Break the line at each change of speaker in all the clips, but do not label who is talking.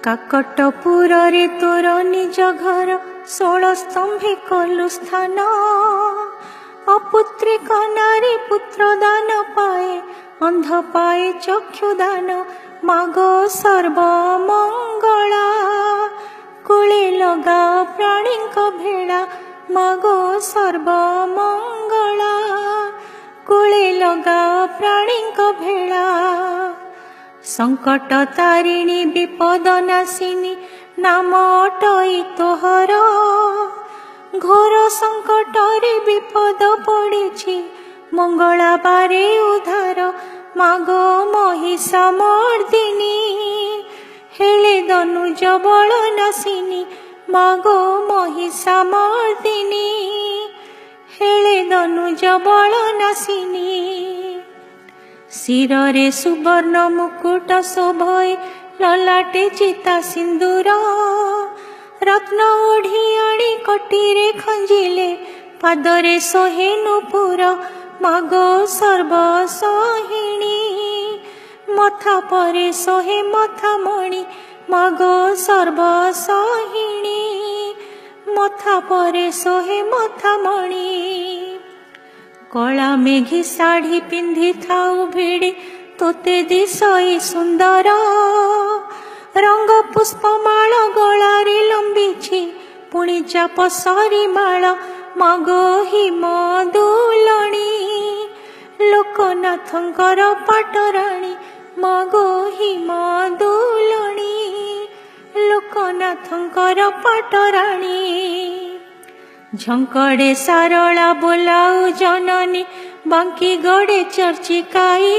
काकटपुर रे तोर निज घर 16 स्तंभे कलु स्थान। अपुत्रिक नारी पुत्र दान पाए, अंध पाए चक्षुदान। मागो सर्व मंगला, कुले लगा प्राणी भेड़ा। मागो सर्व मंगला, कुले लगा प्राणी भेड़ा। संकट तारिणी विपद नाशिनी, नाम अटई तोहर। घोर संकट रे विपद पड़ी, मंगला बारे उधार। मागो महिषा मर्दिनी, हेले दनुज बल नाशिनी। मागो महिषा मर्दिनी, हेले दनुज बल नाशिनी। शिरे सुवर्ण मुकुट शोभय, ललाटे चिता सिंदूर। रत्न ओढ़ियाणी कटीरे खंजिले, पादरे सोहे नुपुर। मागो सर्व सोहिणी, मथा परे सोहे मथा मणि। मागो सर्व सोहिणी, मथा परे सोहे मथा मणि। कला मेघी साड़ी पिंधि थाउ भिड़ी, तोते दिशई सुंदर। रंग पुष्पमाल गलारे लंबीछि, पुणी चाप सरी माल। मागो हिम दुलणी, लोकनाथंकर पाटराणी। मागो हिम दुलणी, लोकनाथंकर पाटराणी। झंकड़े सारला बोलाऊ जननी, बांकी गड़े चर्चिकाई।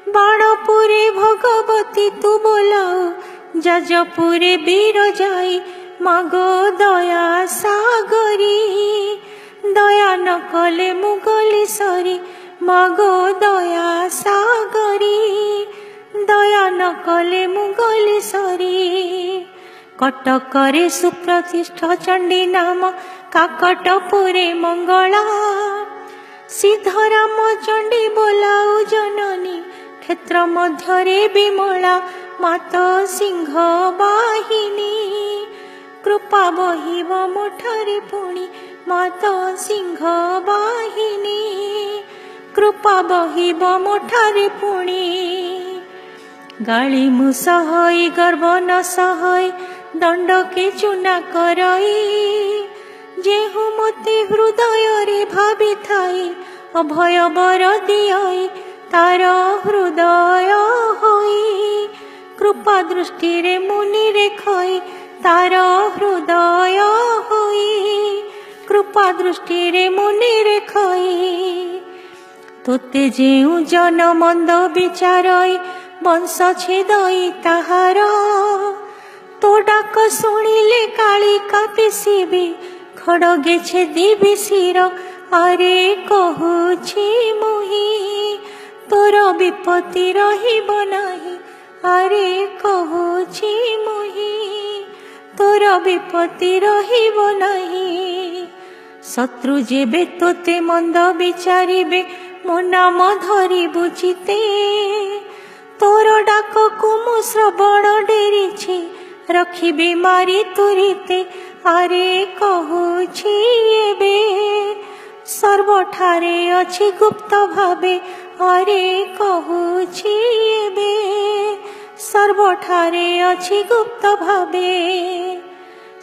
बाणपुरे भगवती तू बोलाऊ, जाजपुरे वीर जाई। मागो दया सागरी, दया न कले मुगली सरी। मागो दया सागरी, दया न कले मुगली सरी। कटकरे सुप्रतिष्ठ चंडी नाम, काकटपुरे मंगला। सिद्धराम चंडी बोलाऊ जननी, क्षेत्र मध्यरे विमला। मात सिंह वाहिनी, कृपा बहिब मोठरे पुणी। मात सिंह वाहिनी, कृपा बहिब मोठरे पुणी। गाली मुसहई गर्व न सहई, दंड के चुना करई। जेहु मते हृदय रे भावी थाई, अभय बर दियई। तार हृदय होई, कृपा दृष्टि रे मुनि रे खई। तार हृदय होई, कृपा दृष्टि रे मुनि रे खई। तोते जेउ जन मंद विचारई, वंश छेदई ताहार। तो डाक शुणिले कालिका पिसिबी, खड़गे छेदिबी शिर। अरे कहुछि मुहि, तोर विपत्ति रहिब नाही। अरे कहुछि मुहि, तोर विपत्ति रहिब नाही। शत्रु जेबे तोते मंद विचारिबे, मो नाम धरिबु चिते। तोर डाक कुमु श्रवण डेरिछि, रखिबे मारी तुरिते। अरे कहुछि एबे, सर्वठारे अछि गुप्त भावे। अरे कहुछि एबे, सर्वठारे अछि गुप्त भावे।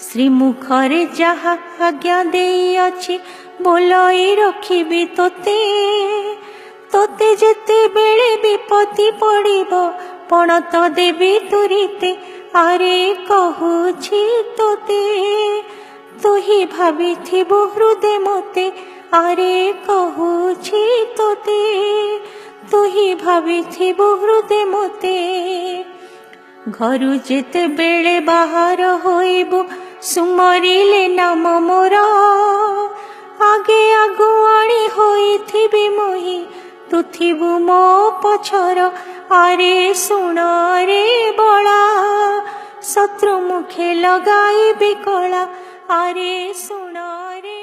श्रीमुखरे जाहा आज्ञा देई अछि, बोलई रखिबी तोते। तोते जेते बेले विपत्ति पड़िब, पणत देबी तुरिते। अरे कहुछि तोते, तुही भाबिथिबु हृदय मते। अरे कहुछि तोते, तुही भाबिथिबु हृदय मते। घरु जेते बेले बाहर होइबु, सुमरिले नाम मोर। आगे आगुआणी होइथिबि मोहि, तू थिबु मो पछर। अरे सुण रे बला, शत्रु मुखे लगाइबि कला। अरे सुण रे